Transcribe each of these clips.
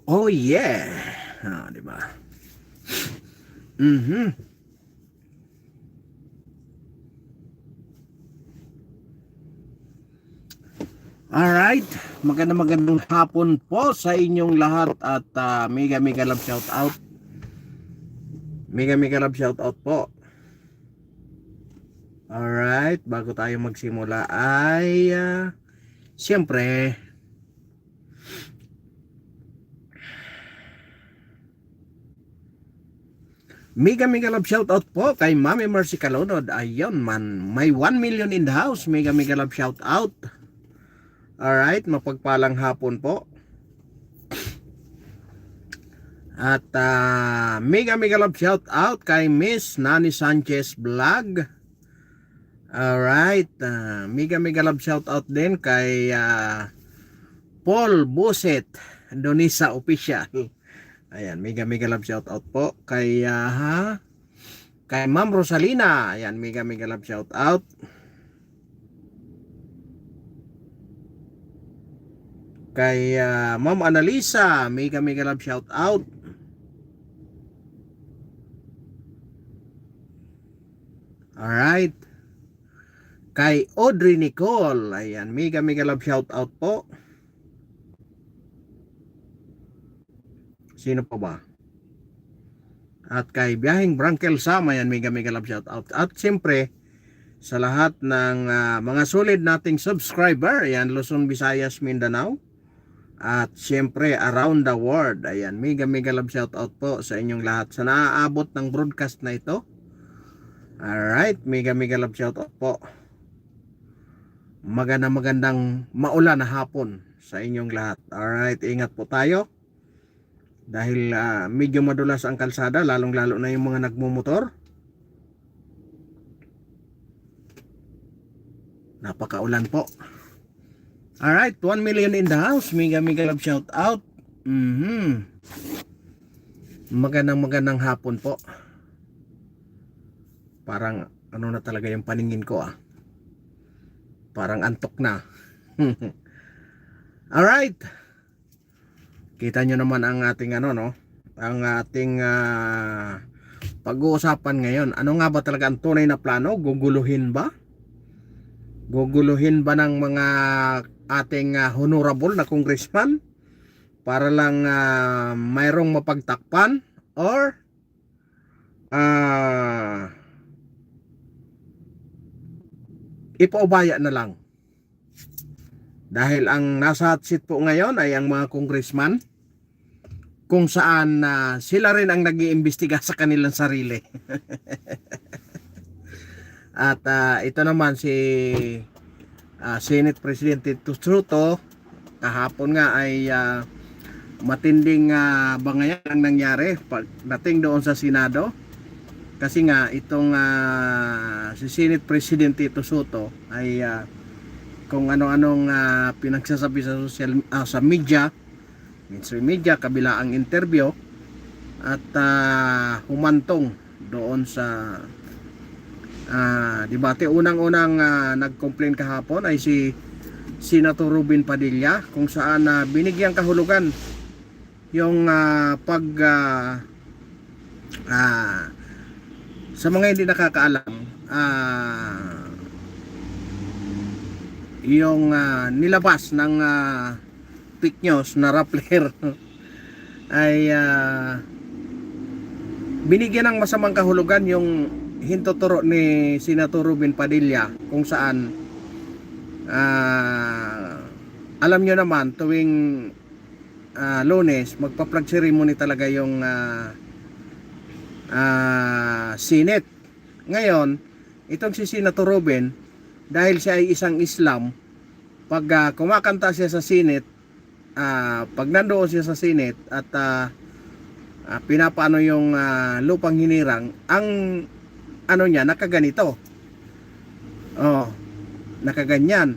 Oh yeah. Di ba? Mhm. Alright, magandang hapon po sa inyong lahat at mega mega love shout out. Mega mega love shout out po. Alright, bago tayo magsimula ay siyempre mega mega love shout out po kay Mami Mercy Calonod. Ayun man, may 1 million in the house. Mega mega love shout out. Alright, mapagpalang hapon po. At mega mega love shout out kay Miss Nani Sanchez Vlog. Alright, mega mega love shout out din kay Paul Buset Donisa Official. Ayan, mega mega love shout out po kay kay Ma'am Rosalina. Ayan, mega mega love shout out. Kay Ma'am Analisa, mega mega love shout out. Alright. Kay Audrey Nicole, ayan, mega mega love shout out po. Sino pa ba? At kay Biyahing Brankel Sam, ayan, mega mega love shout out. At siyempre, sa lahat ng mga solid nating subscriber, ayan, Luzon, Visayas, Mindanao. At siyempre, around the world, ayan, mega mega love shout out po sa inyong lahat sa naaabot ng broadcast na ito. Alright, mega mega love shout out po. Magandang maulan na hapon sa inyong lahat. Alright, ingat po tayo. Dahil medyo madulas ang kalsada, lalong lalo na yung mga nagmumotor. Napakaulan po. Alright, 1 million in the house. Mega mega love shout out. Magandang hapon po. Parang ano na talaga yung paningin ko Parang antok na. Alright. Kita nyo naman ang ating ang ating pag-uusapan ngayon. Ano nga ba talaga ang tunay na plano? Guguluhin ba? Guguluhin ba ng mga ating honorable na congressman para lang mayroong mapagtakpan? Or ipaubaya na lang? Dahil ang nasa hot seat po ngayon ay ang mga congressman, kung saan sila rin ang nag-iimbestiga sa kanilang sarili. At ito naman si Senate President Tito Soto, kahapon nga ay matinding bangayan ang nangyari pagdating doon sa Senado. Kasi nga itong si Senate President Tito Soto ay kung ano-anong pinagsasabi sa sa media, mainstream media, kabila ang interview at humantong doon sa debate. Unang-unang nag-complain kahapon ay si Senator Robin Padilla, kung saan binigyang kahulugan yung sa mga hindi nakakaalam, yung nilabas ng fake news na Rappler ay binigyan ng masamang kahulugan yung hintuturo ni Senator Robin Padilla, kung saan alam nyo naman tuwing Lunes magpa-flag ceremony talaga yung Senate. Ngayon itong si Senator Robin, dahil siya ay isang Islam, pag kumakanta siya sa Senate, pag nandoon siya sa Senate at pinapaano yung lupang hinirang, ang ano niya nakaganito, nakaganyan.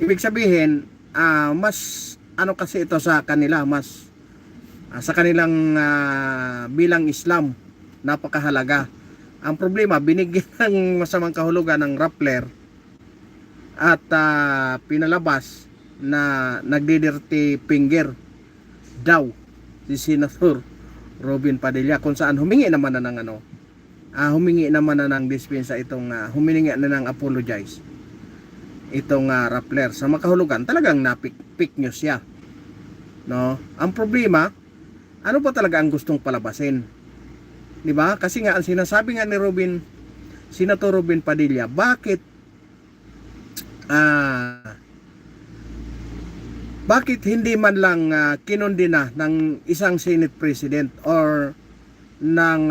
Ibig sabihin mas ano kasi ito sa kanila, mas sa kanilang bilang Islam napakahalaga. Ang problema, binigyan ng masamang kahulugan ng Rappler at pinalabas na nagdi-dirty finger daw si Senator Robin Padilla, kung saan humingi naman na ng humingi naman na ng dispensa itong humingi na ng apologize itong Rappler. Sa makahulugan talagang na-fake news siya, no? Ang problema, ano ba talaga ang gustong palabasin, di ba? Kasi nga ang sinasabi nga ni Senator Robin Padilla, bakit hindi man lang kinondena ng isang Senate President or ng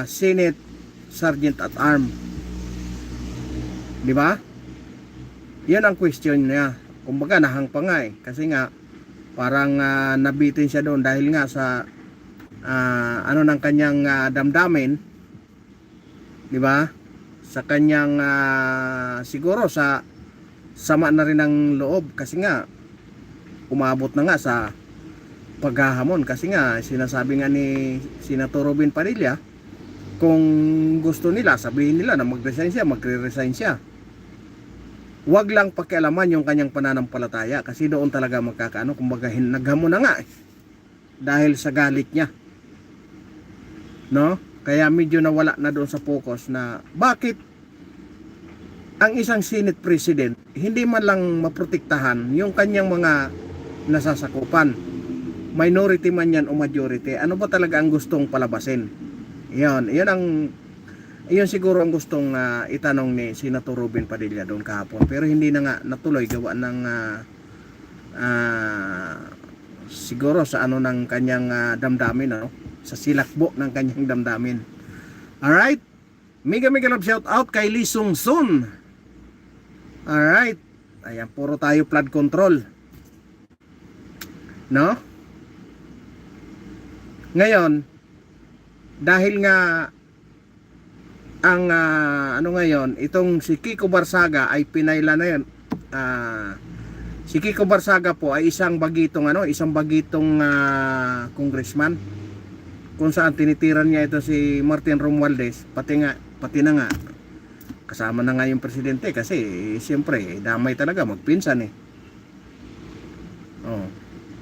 Senate Sergeant at Arm, di ba? Yan ang question niya. Kumbaga nahang pa nga kasi nga parang nabitin siya doon dahil nga sa ng kanyang damdamin, di ba? Sa kanyang siguro sa sama na rin ng loob, kasi nga umabot na nga sa paghahamon, kasi nga sinasabi nga ni Senator Robin Padilla, kung gusto nila sabihin nila na mag-resign siya, magre-resign siya. Huwag lang pakialaman yung kanyang pananampalataya, kasi doon talaga magkakaano, kumbaga naghamon na nga dahil sa galit niya, no? Kaya medyo nawala na doon sa focus na bakit ang isang Senate President hindi man lang maprotektahan yung kanyang mga nasasakupan, minority man yan o majority. Ano ba talaga ang gustong palabasin? Iyon siguro ang gustong itanong ni Senator Robin Padilla doon kahapon, pero hindi na nga natuloy gawa ng siguro sa ng kanyang damdamin, no? Sa silakbo ng kanyang damdamin. Alright, mega love shout out kay Lee Sung Sun. Alright, ayan, puro tayo flood control, no? Ngayon, dahil nga ang ngayon, itong si Kiko Barsaga ay pinayla na yan. Si Kiko Barsaga po ay isang bagitong congressman, kung saan tinitiran niya ito si Martin Romualdez, pati na nga kasama na nga yung presidente, kasi siyempre damay talaga magpinsan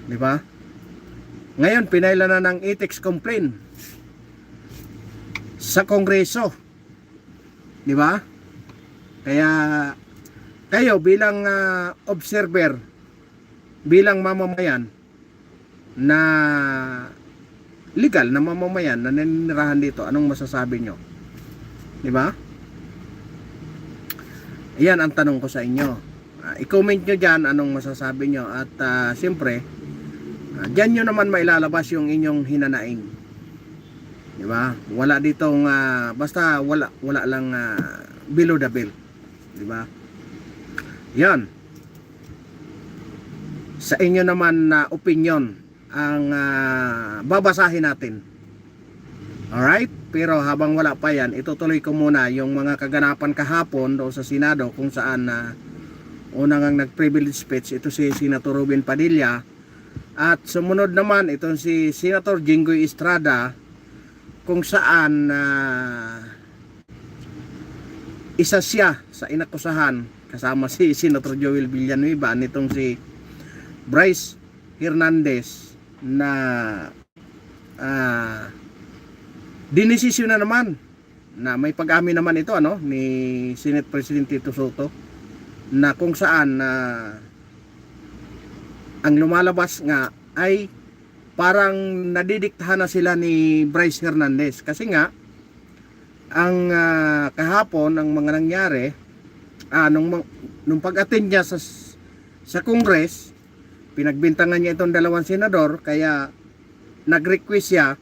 di ba? Ngayon pinayla na ng ethics complaint sa Kongreso, di ba? Kaya kayo bilang observer, bilang mamamayan na legal na mamamayan na naninirahan dito, anong masasabi nyo? Di ba? Yan ang tanong ko sa inyo. I-comment nyo dyan anong masasabi nyo, at siyempre dyan nyo naman mailalabas yung inyong hinanaing, di ba? Wala ditong basta wala lang below the belt, di ba? Yan sa inyo naman na opinion ang babasahin natin. Alright, pero habang wala pa yan, itutuloy ko muna yung mga kaganapan kahapon doon sa Senado, kung saan unang ang nag-privilege speech ito si Senator Robin Padilla, at sumunod naman itong si Senator Jinggoy Estrada, kung saan isa siya sa inakusahan kasama si Senator Joel Villanueva nitong si Bryce Hernandez na dinesisyon na naman na may pag-amin naman ito ni Senate President Tito Soto, na kung saan ang lumalabas nga ay parang nadidiktahan na sila ni Bryce Hernandez, kasi nga ang kahapon ang mga nangyari nung pag-attend niya sa Congress, pinagbintangan niya itong dalawang senador, kaya nag-request siya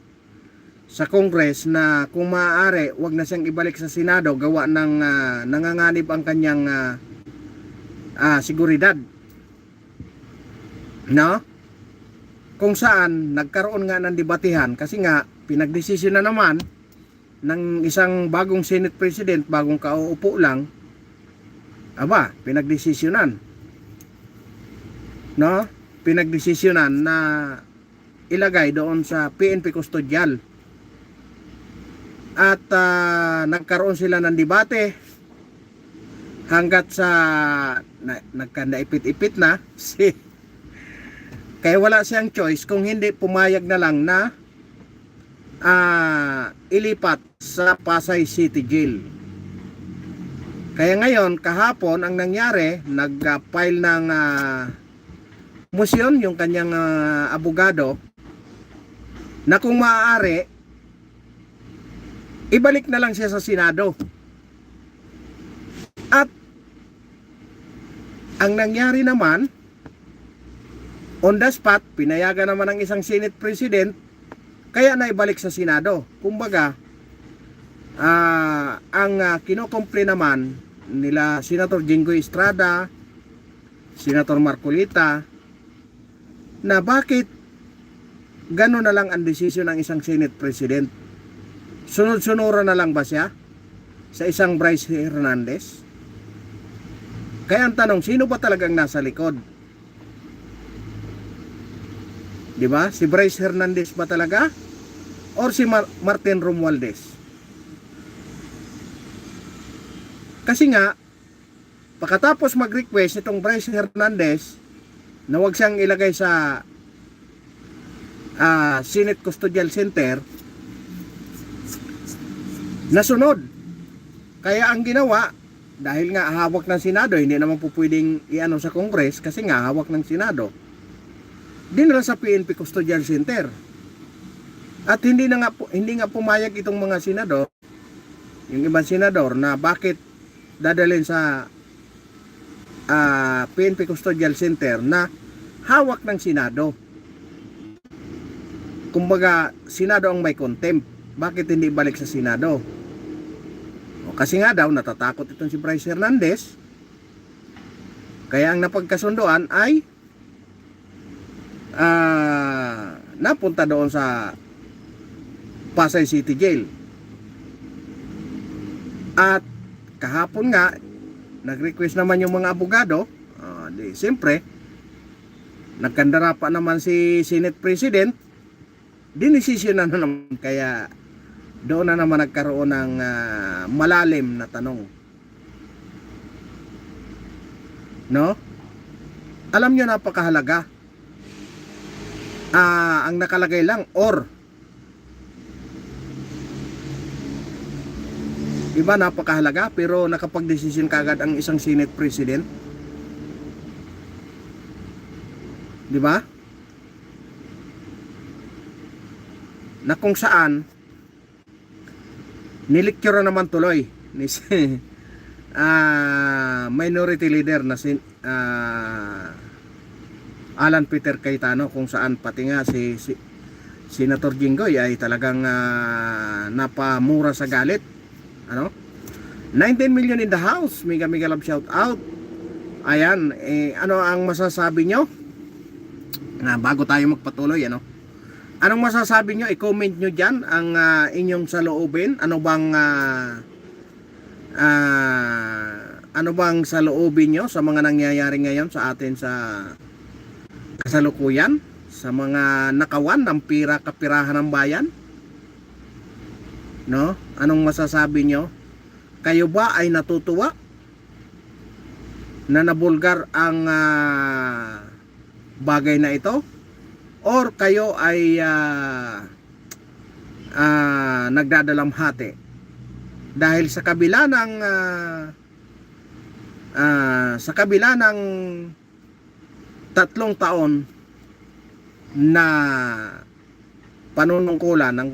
sa Congress na kung maaari wag na siyang ibalik sa Senado gawa ng nanganganib ang kanyang seguridad, no? Kung saan nagkaroon nga ng debatihan, kasi nga pinagdesisyon na naman ng isang bagong Senate President, bagong kauupo lang, pinagdesisyonan, no? Pinagdesisyonan na ilagay doon sa PNP custodial, at nagkaroon sila ng debate hanggat sa nagkanaipit-ipit na Kaya wala siyang choice kung hindi pumayag na lang na ilipat sa Pasay City Jail. Kaya ngayon, kahapon, ang nangyari, nag-file ng motion yung kanyang abogado na kung maaari, ibalik na lang siya sa Senado. At ang nangyari naman, on the spot, pinayagan naman ng isang Senate President, kaya naibalik sa Senado. Kumbaga, ang kinukumpli naman nila Senator Jinggoy Estrada, Senator Marcolita, na bakit gano'n na lang ang desisyon ng isang Senate President? Sunod-sunura na lang ba siya sa isang Bryce Hernandez? Kaya ang tanong, sino ba talagang nasa likod? Di ba? Si Bryce Hernandez ba talaga? Or si Martin Romualdez? Kasi nga, pagkatapos mag-request itong Bryce Hernandez na huwag siyang ilagay sa Senate Custodial Center, nasunod. Kaya ang ginawa, dahil nga hawak ng Senado, hindi naman po pwedeng iano sa Congress kasi nga hawak ng Senado, dinala sa PNP Custodial Center. At hindi nga pumayag itong mga senador, yung ibang senador, na bakit dadalhin sa PNP Custodial Center na hawak ng Senado. Kumbaga, Senado ang may contempt. Bakit hindi balik sa Senado? Kasi nga daw, natatakot itong si Bryce Hernandez. Kaya ang napagkasundoan ay napunta doon sa Pasay City Jail. At kahapon nga, nag-request naman yung mga abogado. Siyempre, nagkandara pa naman si Senate President. Dinesisyon na naman, kaya doon na naman nagkaroon ng malalim na tanong. No? Alam nyo, napakahalaga. Ang nakalagay lang, or. Diba, napakahalaga, pero nakapag-desisyon kagad ang isang Senate President. Diba? Na kung saan niliktura naman tuloy ni minority leader na si Alan Peter Cayetano, kung saan pati nga si Senator Jinggoy ay talagang napamura sa galit. 19 million in the house. Mega love shout out. Ayan, ano ang masasabi nyo? Bago tayo magpatuloy, anong masasabi nyo? I-comment nyo dyan ang inyong saloobin. Ano bang saloobin nyo sa mga nangyayari ngayon sa atin sa kasalukuyan? Sa mga nakawan ng kapirahan ng bayan? No? Anong masasabi nyo? Kayo ba ay natutuwa na nabulgar ang bagay na ito? Or kayo ay nagdadalamhati dahil sa kabila ng 3 taon na panunungkulan ng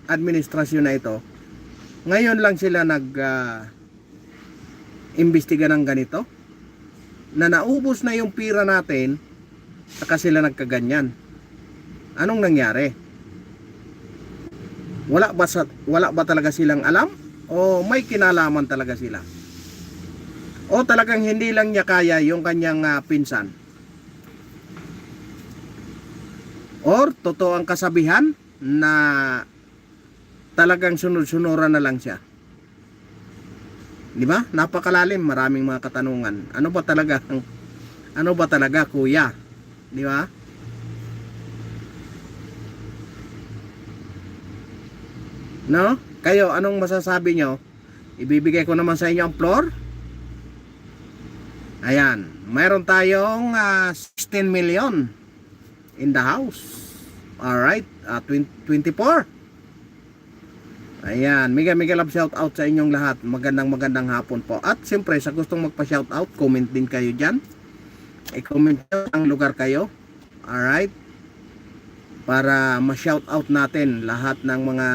administrasyon na ito, ngayon lang sila imbestiga ng ganito, na naubos na yung pira natin, saka sila nagkaganyan. Anong nangyari? Wala ba talaga silang alam? O may kinalaman talaga sila? O talagang hindi lang niya kaya yung kanyang pinsan? Or totoo ang kasabihan na talagang sunod-sunuran na lang siya? Di ba? Napakalalim, maraming mga katanungan. Ano ba talaga kuya? Di ba? No? Kayo, anong masasabi nyo? Ibibigay ko naman sa inyo ang floor. Ayan, mayroon tayong 16 million in the house. Alright, 24. Ayan, mega love shout out sa inyong lahat. Magandang hapon po. At siyempre, sa gustong magpa-shout out, comment din kayo dyan. I-comment nyo ang lugar kayo. Alright. Para ma-shout out natin lahat ng mga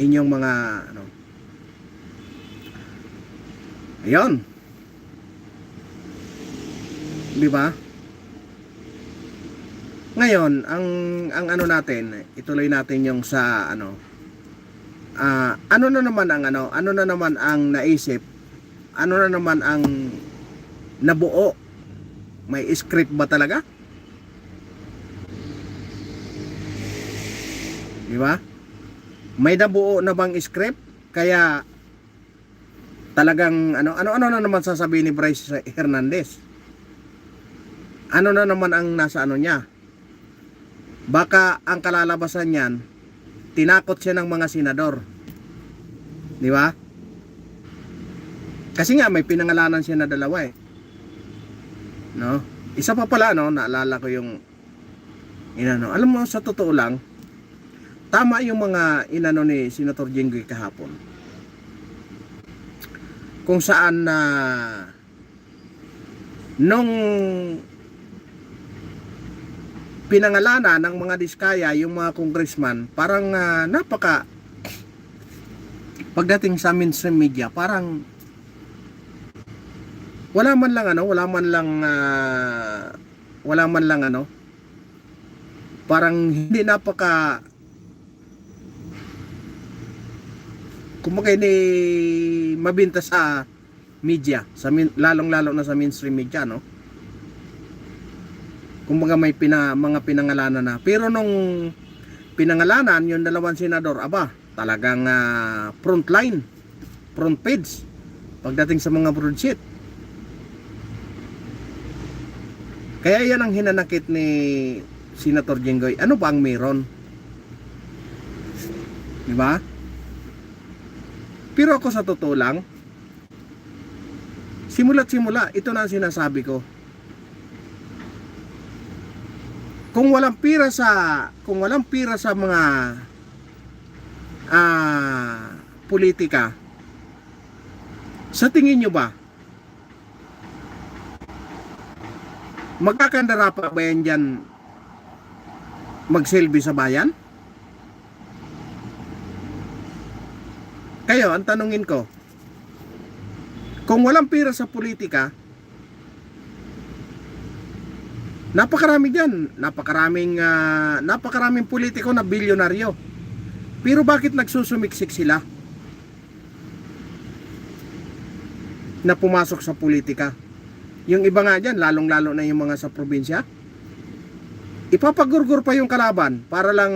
inyong mga ano. Ayun. Di ba? Ngayon, ang ano natin, ituloy natin yung sa ano na naman ang naisip, ano na naman ang nabuo. May script ba talaga? Di ba? May nabuo na bang script? Kaya talagang ano na naman sasabihin ni Bryce Hernandez? Ano na naman ang nasa ano niya? Baka ang kalalabasan niyan, tinakot siya ng mga senador. Di ba? Kasi nga may pinangalanan siya na dalawa eh. No? Isa pa pala no, naalala ko yung inano. Alam mo, sa totoo lang, tama yung mga inano ni Senator Jinggoy kahapon. Kung saan na nung pinangalanan ng mga diskaya yung mga congressman, parang pagdating sa mainstream media, parang wala man lang parang hindi kumbaga ni mabinta sa media, lalong-lalo na sa mainstream media, no? Kumbaga may mga pinangalanan na. Pero nung pinangalanan yung dalawang senador, talagang front page pagdating sa mga broadsheet. Kaya yan ang hinanakit ni Senator Jinggoy. Ano ba ang meron? Diba? Pero ako sa totoo lang, simula't simula, ito na ang sinasabi ko. Kung walang pira sa mga politika, sa tingin nyo ba magkakandara pa ba yan dyan magsilbi sa bayan? Kayo, ang tanungin ko, kung walang pira sa politika, napakaraming politiko na bilyonaryo. Pero bakit nagsusumiksik sila na pumasok sa politika? Yung iba nga dyan, lalong-lalo na yung mga sa probinsya, ipapagurgur pa yung kalaban para lang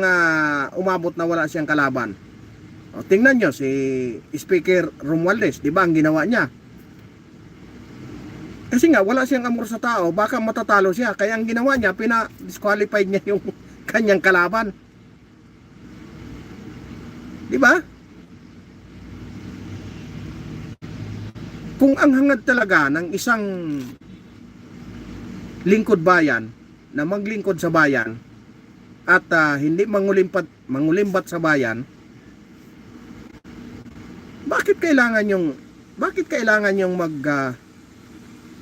umabot na wala siyang kalaban. O, tingnan nyo si Speaker Romualdez, di ba ang ginawa niya? Kasi nga wala siyang amor sa tao, baka matatalo siya. Kaya ang ginawa niya, pina-disqualified niya yung kanyang kalaban. Di ba? Kung ang hangad talaga ng isang lingkod bayan na maglingkod sa bayan at hindi mangulimbat sa bayan, bakit kailangan yung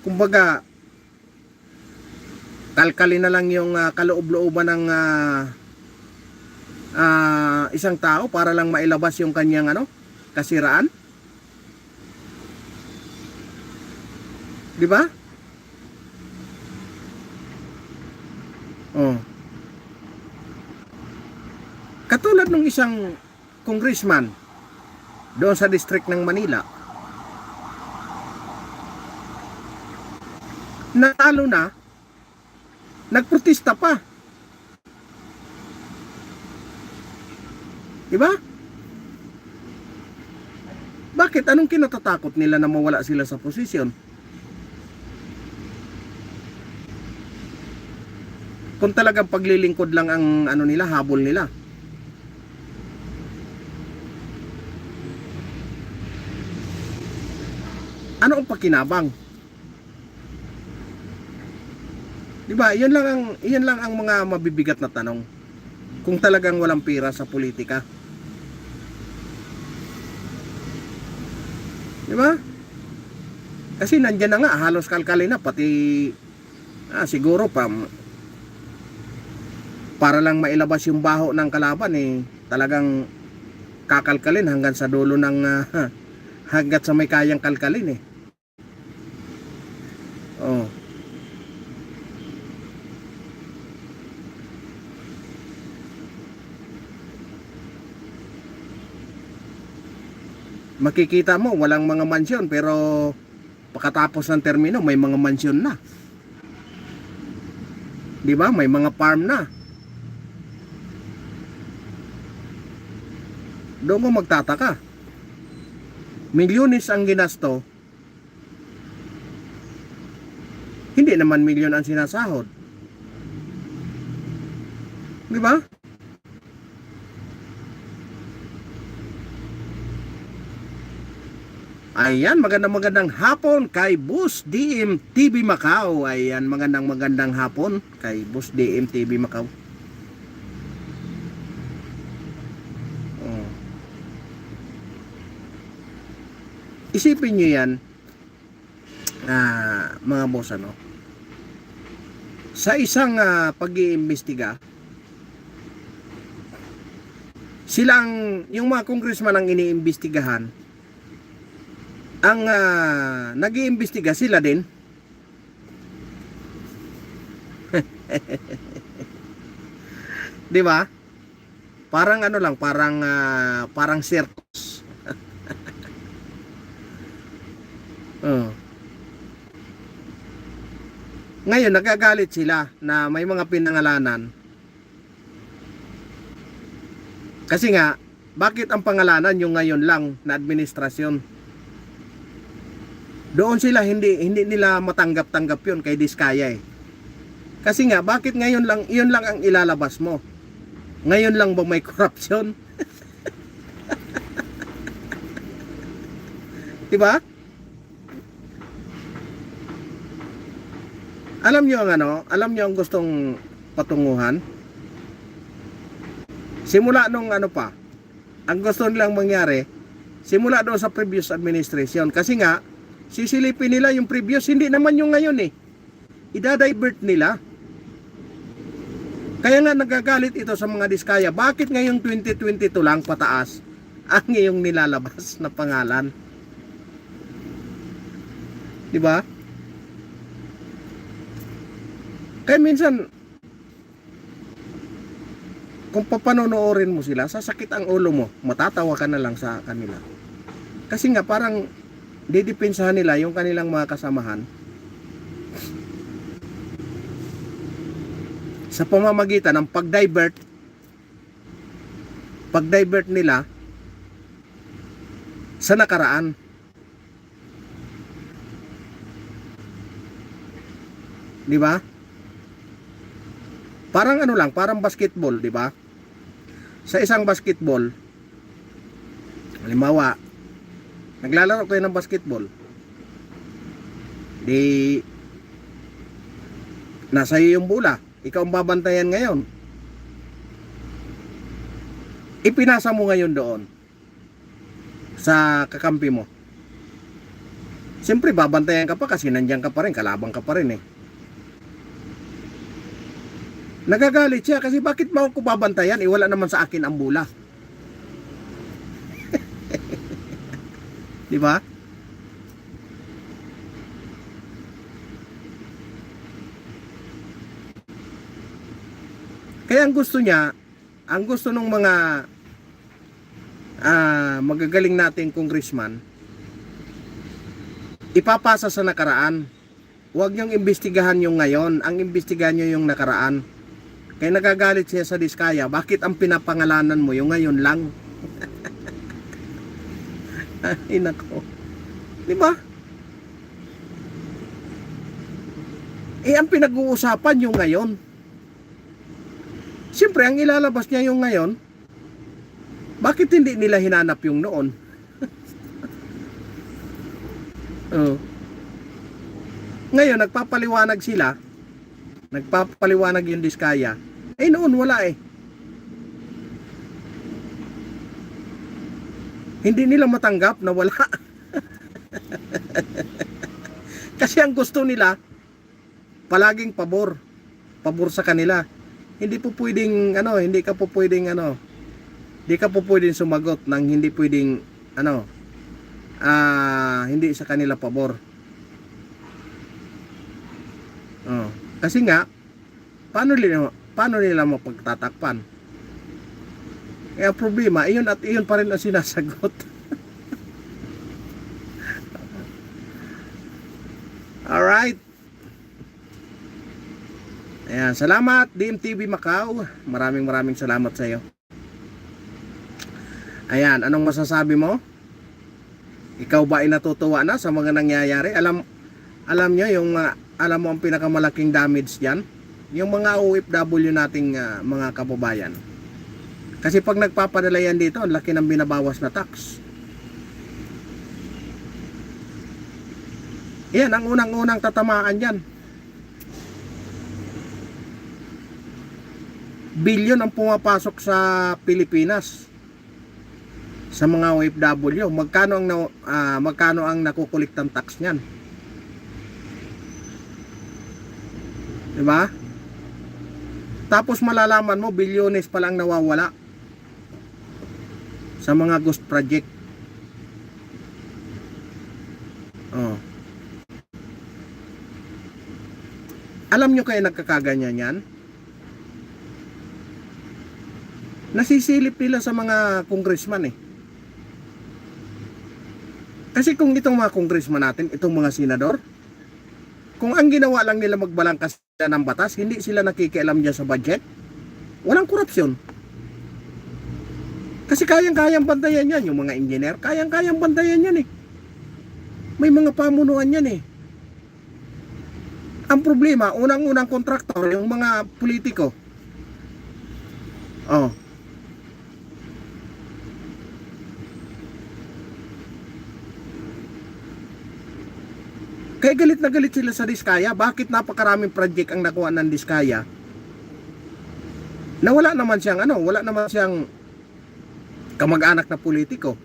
kumbaga kalkalin na lang yung kaloob-looban ng isang tao para lang mailabas yung kanyang kasiraan? Di ba? Oh. Katulad ng isang congressman doon sa district ng Manila, natalo na, nagprotesta pa. Diba? Bakit? Anong kinatatakot nila na mawala sila sa posisyon? Kung talagang paglilingkod lang ang nila, habol nila. Ano ang pakinabang? 'Di ba? 'Yun lang ang mga mabibigat na tanong. Kung talagang walang pera sa politika. 'Di ba? Kasi nandiyan na nga halos kalkalin na pati siguro para lang mailabas yung baho ng kalaban talagang kakalkalin hanggang sa dulo ng hanggat sa may kayang kalkalin Oh. Makikita mo walang mga mansyon pero pagkatapos ng termino may mga mansyon na. 'Di ba? May mga farm na. Doon mo magtataka. Milyones ang ginasto. Hindi naman milyon ang sinasahod. 'Di ba? Ayan, magandang hapon kay Boss DM TV Macau. Ayan, magandang hapon kay Boss DM TV Macau. Oh. Isipin nyo yan, mga boss, sa isang pag-iimbestiga, yung mga congressman ang iniimbestigahan, ang nag-iimbestiga sila din. Di ba? Parang parang circus. Ngayon nagagalit sila na may mga pinangalanan. Kasi nga, bakit ang pangalanan yung ngayon lang na administrasyon? Doon sila hindi nila matanggap-tanggap yun kay Diskaya Kasi nga, bakit ngayon lang, yun lang ang ilalabas mo? Ngayon lang ba may corruption? Diba? Alam nyo ang gustong patunguhan? Simula nung ang gusto nilang mangyari, simula doon sa previous administration. Kasi nga, sisilipin nila yung previous, hindi naman yung ngayon Idadivert nila. Kaya nga nagagalit ito sa mga Diskaya. Bakit ngayong 2022 lang pataas ang iyong nilalabas na pangalan? Diba? Kaya minsan, kung papanonoorin mo sila, sasakit ang ulo mo. Matatawa ka na lang sa kanila. Kasi nga parang didepensahan nila yung kanilang mga kasamahan sa pamamagitan ng pag-divert nila sa nakaraan. Di ba? Parang parang basketball, di ba? Sa isang basketball, halimbawa, naglalaro kayo ng basketball. Di nasa iyo yung bola. Ikaw ang babantayan ngayon. Ipinasa mo ngayon doon sa kakampi mo. Siyempre babantayan ka pa kasi nandiyan ka pa rin, kalabang ka pa rin Nagagalit siya kasi bakit mo ako babantayan? Wala naman sa akin ang bola. Di ba? Kaya ang gusto ng mga magagaling nating congressman, ipapasa sa nakaraan. Huwag niyong imbestigahan yung ngayon, ang imbestigahan niyo yung nakaraan. Kaya nagagalit siya sa Diskaya, bakit ang pinapangalanan mo yung ngayon lang? Ay nako. Di ba? Ang pinag-uusapan yung ngayon. Siyempre, ang ilalabas niya yung ngayon, bakit hindi nila hinanap yung noon? Ngayon, nagpapaliwanag sila nagpapaliwanag yung Diskaya. Eh noon wala eh. Hindi nila matanggap na wala. Kasi ang gusto nila, palaging pabor. Pabor sa kanila. Hindi po pwedeng, hindi ka po pwedeng, hindi ka po pwedeng sumagot ng hindi pwedeng, hindi sa kanila pabor. Kasi nga, paano nila mapagtatakpan? Kaya problema, iyon at iyon pa rin ang sinasagot. Alright. Ayan, salamat DMTV Macau. Maraming salamat sa iyo. Ayan, anong masasabi mo? Ikaw ba ay natutuwa na sa mga nangyayari? Alam nyo yung alam mo ang pinakamalaking damage diyan? Yung mga OFW nating mga kababayan. Kasi pag nagpapadala yan dito, ang laki ng binabawas na tax. Yan, ang unang-unang tatamaan dyan. Bilyon ang pumapasok sa Pilipinas sa mga OFW. Magkano ang nakukuliktang tax niyan? Diba? Tapos malalaman mo, bilyones pa lang nawawala sa mga ghost project. Alam nyo kaya nagkakaganyan yan? Nasisilip nila sa mga congressman eh. Kasi kung itong mga congressman natin, itong mga senador, kung ang ginawa lang nila magbalangkas ng batas, hindi sila nakikialam dyan sa budget, walang korupsyon. Kasi kayang-kayang bantayan yan. Yung mga engineer, kayang-kayang bantayan yan eh. May mga pamunuan yan eh. Ang problema, unang-unang kontraktor, yung mga politiko. Kaya galit na galit sila sa Diskaya. Bakit napakaraming project ang nakuha ng Diskaya? Na wala naman siyang kamag-anak na politiko.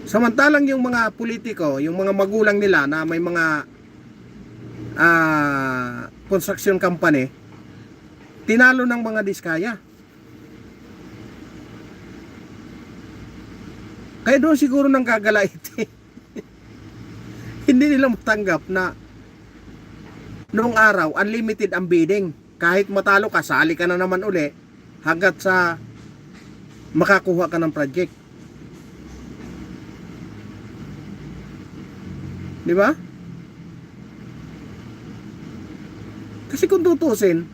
Samantalang yung mga politiko, yung mga magulang nila na may mga construction company, tinalo ng mga Diskaya. Kaya doon siguro nang gagalait. Hindi nila matanggap na noong araw, unlimited ang bidding. Kahit matalo ka, sali ka na naman uli hanggat sa makakuha ka ng project. Di ba? Kasi kung tutusin,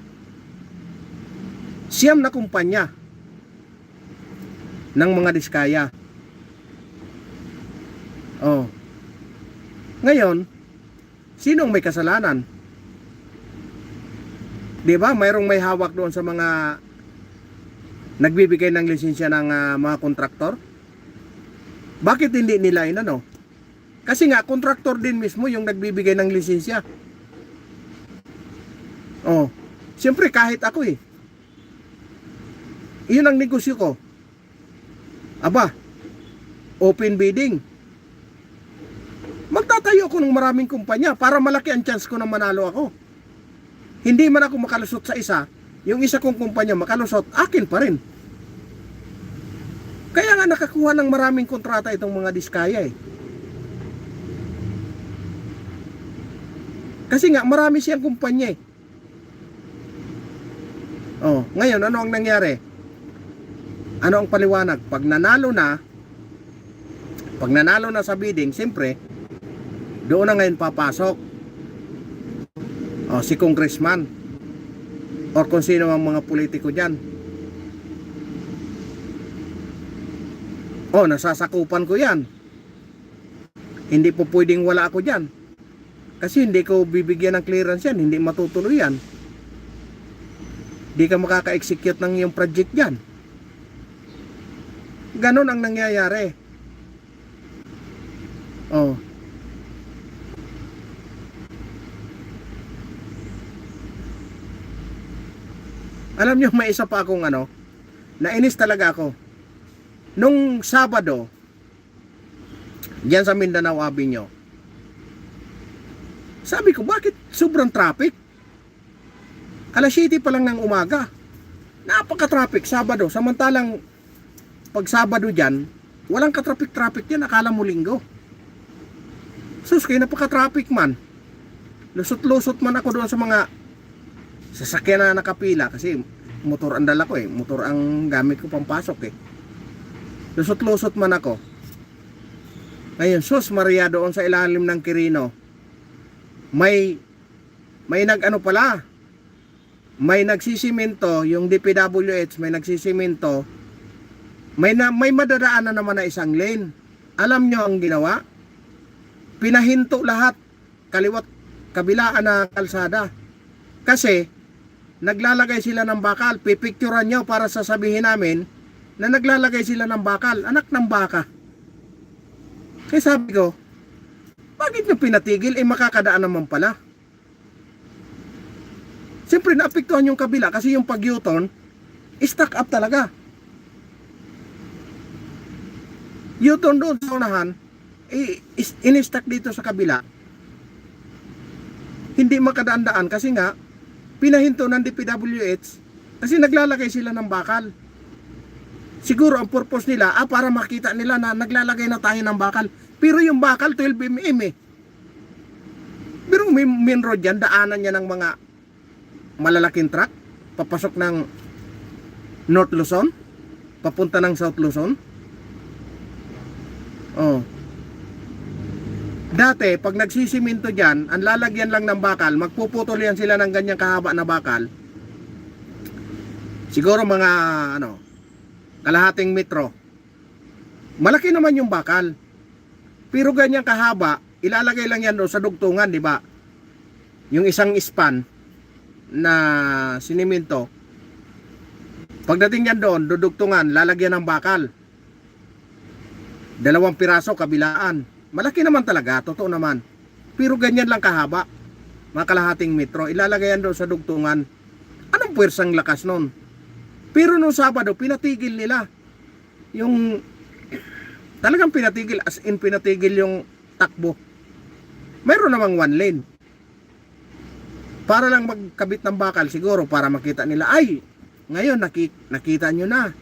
siyam na kumpanya ng mga Diskaya. Ngayon, sinong may kasalanan? Di ba? Mayroong may hawak doon sa mga nagbibigay ng lisensya ng mga kontraktor. Bakit hindi nila inano? Kasi nga, kontraktor din mismo yung nagbibigay ng lisensya. Siyempre kahit ako eh. Iyon ang negosyo ko. Aba, open bidding. Magtatayo ako ng maraming kumpanya para malaki ang chance ko na manalo ako. Hindi man ako makalusot sa isa, yung isa kong kumpanya makalusot, akin pa rin. Kaya nga nakakuha ng maraming kontrata itong mga Diskaya eh. Kasi nga marami siyang kumpanya eh. Ngayon ano ang nangyari? Ano ang paliwanag? Pag nanalo na sa bidding, siyempre doon na ngayon papasok si congressman or kung sino ang mga politiko dyan. Nasasakupan ko yan. Hindi po pwedeng wala ako dyan. Kasi hindi ko bibigyan ng clearance yan. Hindi matutuloy yan. Hindi ka makaka-execute ng iyong project dyan. Ganon ang nangyayari. Alam nyo, may isa pa akong nainis talaga ako. Nung Sabado, diyan sa Mindanao Avenue, sabi ko, bakit sobrang traffic? Alas 7 pa lang ng umaga. Napaka-traffic Sabado. Samantalang pag Sabado dyan, walang ka-traffic-traffic yan. Akala mo linggo. Sus, kaya napaka-traffic man. Lusot-lusot man ako doon sa mga sasakyan na nakapila. Kasi motor ang dala ko eh. Motor ang gamit ko pampasok eh. Lusot-lusot man ako. Ngayon, sus Maria, doon sa ilalim ng Quirino, may nagsisiminto, yung DPWH may nagsisiminto, may madadaanan naman na isang lane. Alam nyo ang ginawa? Pinahinto lahat, kaliwat kabilaan na kalsada. Kasi naglalagay sila ng bakal. Pipicturean nyo para sasabihin namin na naglalagay sila ng bakal. Anak ng baka. Kaya sabi ko, bakit nyo pinatigil? Makakadaan naman pala. Siyempre naapektuhan yung kabila kasi yung pag-U-turn stuck up talaga. U-turn doon sa unahan in-stuck dito sa kabila. Hindi makadaan-daan kasi nga pinahinto ng DPWH kasi naglalagay sila ng bakal. Siguro ang purpose nila para makita nila na naglalagay na tayo ng bakal. Pero yung bakal 12mm eh. Pero main road yan, daanan niya ng mga malalaking truck papasok ng North Luzon papunta ng South Luzon. Dati pag nagsisiminto dyan, ang lalagyan lang ng bakal, magpuputol yan sila ng ganyang kahaba na bakal, siguro mga kalahating metro. Malaki naman yung bakal, pero ganyang kahaba, ilalagay lang yan doon sa dugtungan, di ba? Yung isang span na siniminto, pagdating yan doon, dudugtungan, lalagyan ng bakal. 2 piraso kabilaan. Malaki naman talaga, totoo naman. Pero ganyan lang kahaba, mga kalahating metro, ilalagay yan doon sa dugtungan. Anong puwersang lakas nun? Pero nung Sabado, pinatigil nila. Yung talagang pinatigil, as in pinatigil yung takbo. Mayroon namang 1 lane. Para lang magkabit ng bakal siguro para makita nila, ay, ngayon nakita nyo na.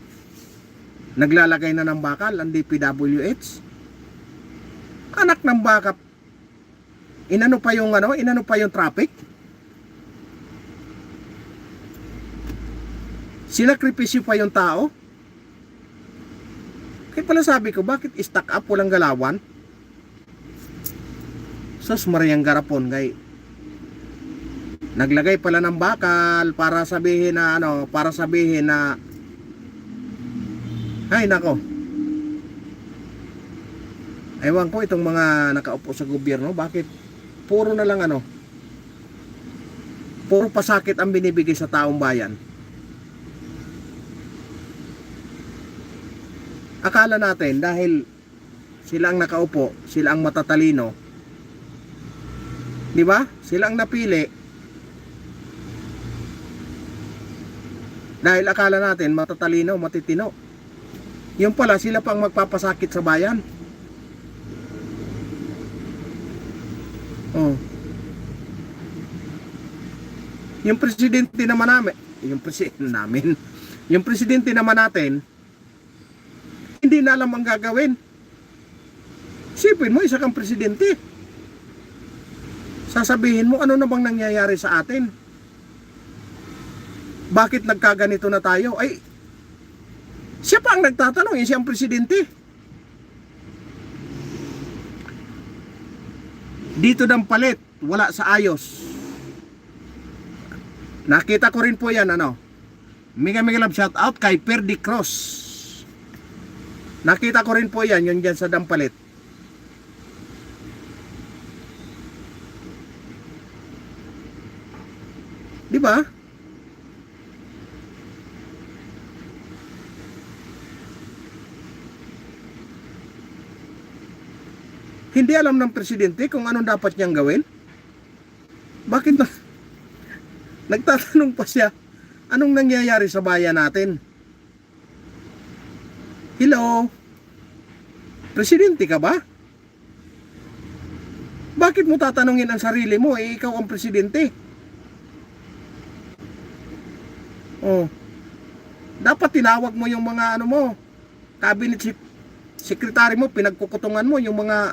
Naglalagay na ng bakal ang DPWH. Anak ng baka. Inano pa yung traffic. Sinakripisyo pa yung tao. Kaya pala sabi ko, bakit stuck up walang galawan? Sus Mariang Garapon, kay naglagay pala ng bakal para sabihin na ay nako, ewan ko itong mga nakaupo sa gobyerno, bakit puro na lang puro pasakit ang binibigay sa taong bayan. Akala natin dahil sila ang nakaupo, sila ang matatalino, di ba? Sila ang napili. Dahil akala natin matatalino, matitino. Yung pala sila pang magpapasakit sa bayan. Yung presidente naman natin, hindi na alam ang gagawin. Sipin mo, isa kang presidente. Sasabihin mo, ano na bang nangyayari sa atin? Bakit nagkaganito na tayo? Ay, siya pa ang nagtatanong, siya ang presidente. Dito ng palit, wala sa ayos. Nakita ko rin po yan, mega love shout out kay Perdi Cross. Nakita ko rin po yan, yun dyan sa Dampalit. Di ba? Hindi alam ng presidente kung anong dapat niyang gawin? Bakit nagtatanong pa siya? Anong nangyayari sa bayan natin? Hello? Presidente ka ba? Bakit mo tatanungin ang sarili mo? Eh, ikaw ang presidente. Oh. Dapat tinawag mo yung mga ano mo, cabinet secretary mo, pinagkukutungan mo, yung mga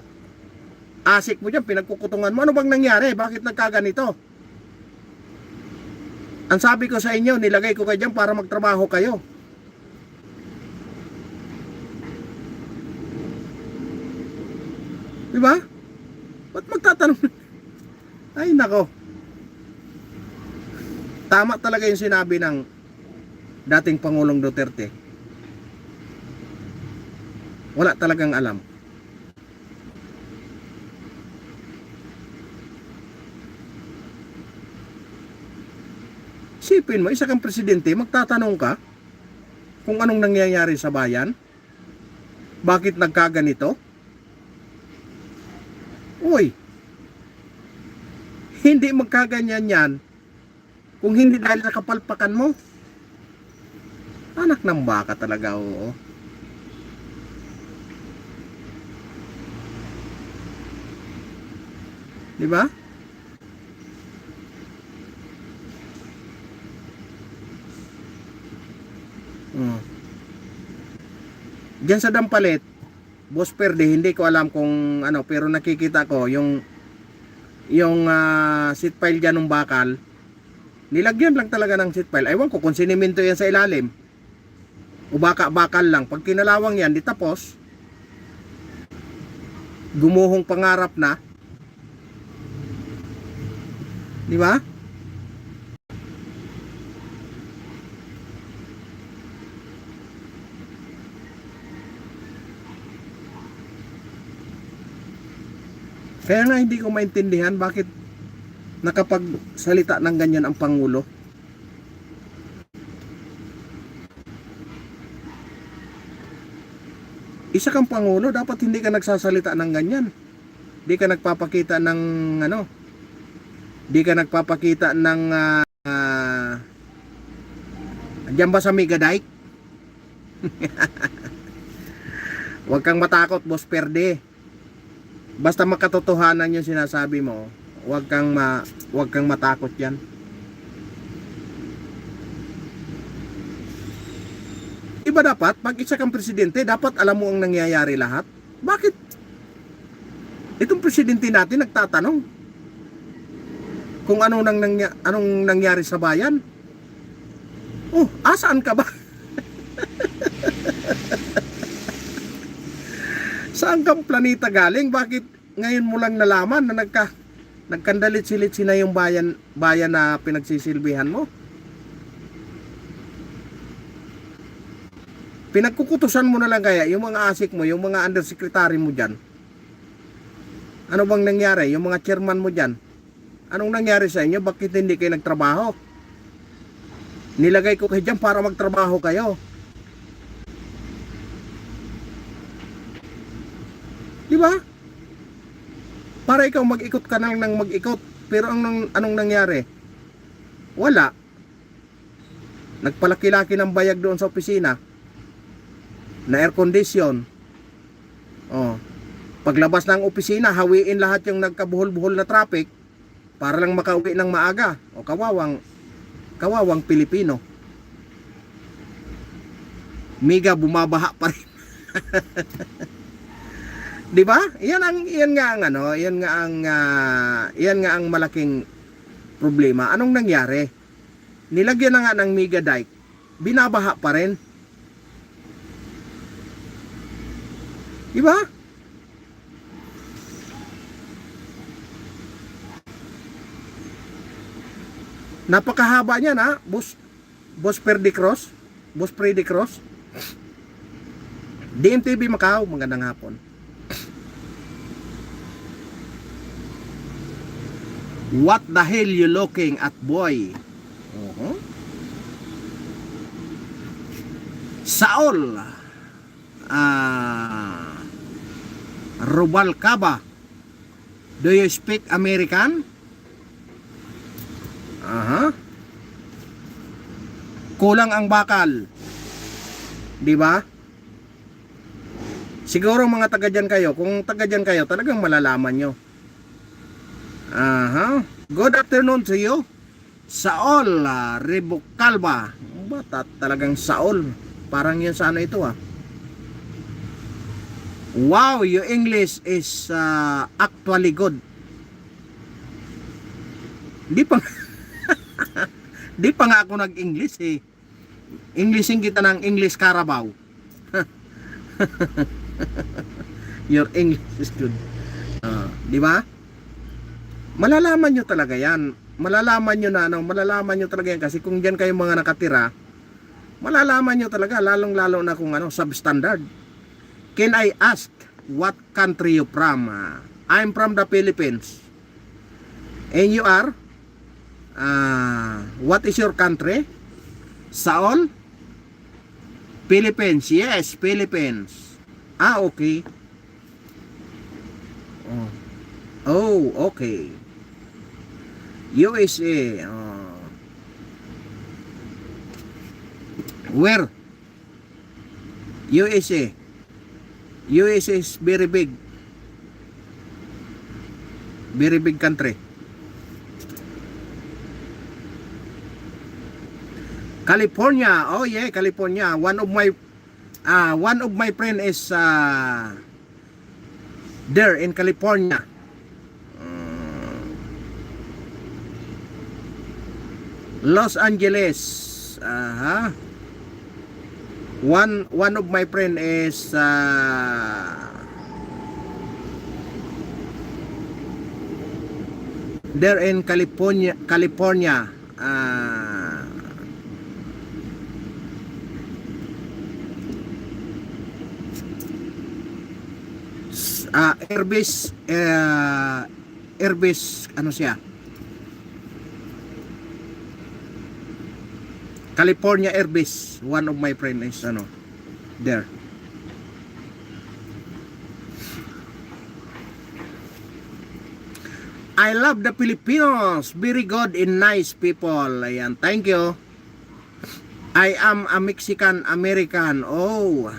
asik mo dyan, pinagkukutungan mo. Ano bang nangyari? Bakit nagkaganito? Ang sabi ko sa inyo, nilagay ko kayo dyan para magtrabaho kayo. Diba? Ba't magtatanong? Ay nako. Tama talaga yung sinabi ng dating Pangulong Duterte. Wala talagang alam. Isipin mo, isa kang presidente, magtatanong ka kung anong nangyayari sa bayan? Bakit nagkaganito? Uy, hindi magkaganyan yan kung hindi dahil sa kapalpakan mo. Anak ng baka talaga, oo. Diba? Diyan sa Dampalit, Boss Perde, hindi ko alam kung ano, pero nakikita ko yung seat pile dyan ng bakal, nilagyan lang talaga ng seat pile. Ewan ko kung siniminto yan sa ilalim o bakal lang. Pag kinalawang yan, di tapos, gumuhong pangarap na. Di ba? Kaya nga hindi ko maintindihan bakit nakapagsalita ng ganyan ang Pangulo. Isa kang Pangulo, dapat hindi ka nagsasalita ng ganyan. Hindi ka nagpapakita ng ano, hindi ka nagpapakita ng diyan ba sa Megadike? Huwag kang matakot, Boss Perde. Basta makatotohanan yung sinasabi mo, huwag kang matakot yan. Iba dapat, pag isa kang presidente, dapat alam mo ang nangyayari lahat. Bakit? Itong presidente natin nagtatanong kung anong nangyari sa bayan. Oh, asaan ka ba? Saan kang planeta galing? Bakit ngayon mo lang nalaman na nagkandalit-silit na yung bayan na pinagsisilbihan mo? Pinagkukutusan mo na lang kaya yung mga asik mo, yung mga undersecretary mo dyan. Ano bang nangyari? Yung mga chairman mo dyan, anong nangyari sa inyo? Bakit hindi kayo nagtrabaho? Nilagay ko kayo dyan para magtrabaho kayo. Di ba? Para ikaw mag-ikot ka nang mag-ikot. Pero anong nangyari? Wala. Nagpalaki-laki ng bayag doon sa opisina. Na air condition. Oh. Paglabas ng opisina, hawiin lahat yung nagkabuhol-buhol na traffic para lang makauwi ng maaga. O kawawang Pilipino. Mega bumabaha pa rin. 'Di ba? Yan nga ang malaking problema. Anong nangyari? Nilagyan na nga ng mega dike, binabaha pa rin. 'Di ba? Napakahaba niya na, Boss Freddy Cross. DMTV Macau, magandang hapon. What the hell you looking at, boy? Saul Rubalcaba, do you speak American? Kulang ang bakal. Di ba? Siguro mga taga dyan kayo, kung taga dyan kayo, talagang malalaman nyo. Aha. Good afternoon to you. Saol Ribucalba. Bata talagang Saol. Parang yun sa ano ito ah. Wow, your English is actually good. Di pa di pa nga ako nag-English eh. Englishin kita ng English Carabao. Your English is good. Di ba? Malalaman nyo talaga yan. Malalaman nyo na ano, malalaman nyo talaga yan kasi kung diyan kayo mga nakatira, malalaman nyo talaga lalong-lalo na kung ano, substandard. Can I ask what country you from? I'm from the Philippines. And you are? What is your country? Saol? Philippines. Yes, Philippines. Okay. Oh, okay. USA. Where? USA. USA is very big. Very big country. California. Oh yeah, California. One of my friend is there in California. Los Angeles. One of my friend is there in California. Airbus ano siya? California Airbus. One of my friend is ano there. I love the Filipinos. Very good and nice people. Ayan, thank you. I am a Mexican American. Oh.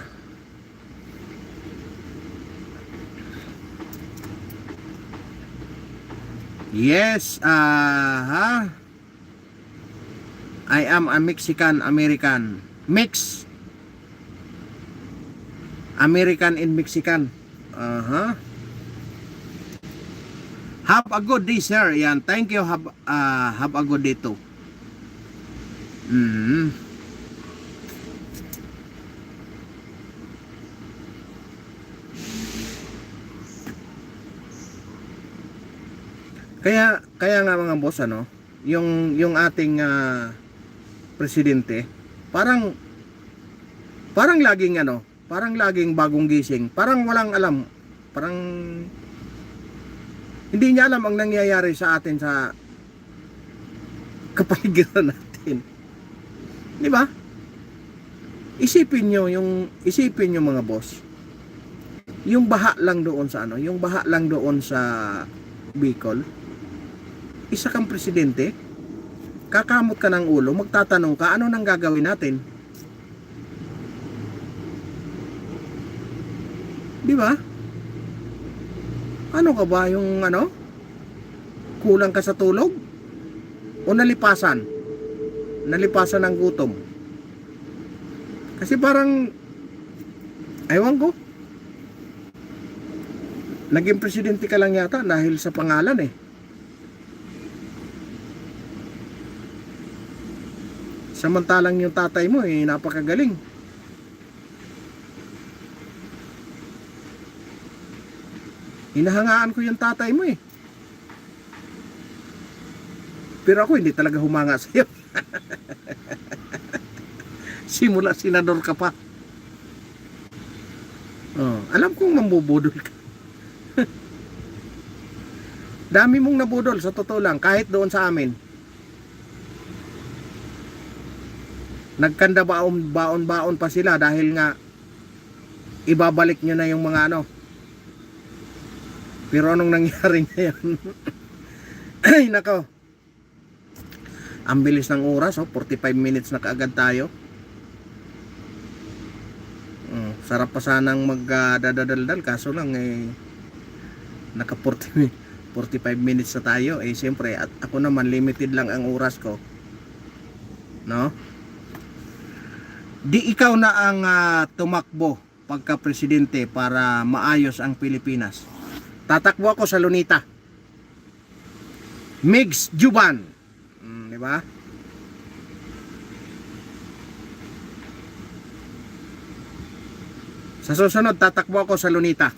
Yes, I am a Mexican American. Mix. American and Mexican. Have a good day, sir. Yan, thank you. Have a good day too. Kaya nga mga boss ano, yung ating presidente, parang laging ano, parang laging bagong gising, parang walang alam, parang hindi niya alam ang nangyayari sa atin sa kapaligiran natin. Di ba? Isipin nyo mga boss, yung baha lang doon sa ano, yung baha lang doon sa Bicol, isa kang presidente, kakamot ka ng ulo, magtatanong ka, ano nang gagawin natin? Di ba? Ano ka ba yung ano? Kulang ka sa tulog? O nalipasan? Nalipasan ng gutom? Kasi parang, ewan ko, naging presidente ka lang yata dahil sa pangalan eh. Samantalang yung tatay mo eh, napakagaling. Hinahangaan ko yung tatay mo eh. Pero ako hindi talaga humanga sa'yo. Simula senador ka pa. Alam kong mambubudol ka. Dami mong nabudol sa totoo lang, kahit doon sa amin. Nagkanda baon pa sila dahil nga ibabalik nyo na yung mga ano. Pero anong nangyari ngayon? Ay nako. Ang bilis ng oras, 45 minutes na kaagad tayo. Sarap pa sanang magdadaldal, kaso lang naka 45 minutes na tayo. Siyempre, at ako naman limited lang ang oras ko. No? Di ikaw na ang tumakbo pagka presidente para maayos ang Pilipinas. Tatakbo ako sa Lunita. Migs Juban. Di ba? Sa susunod, tatakbo ako sa Lunita.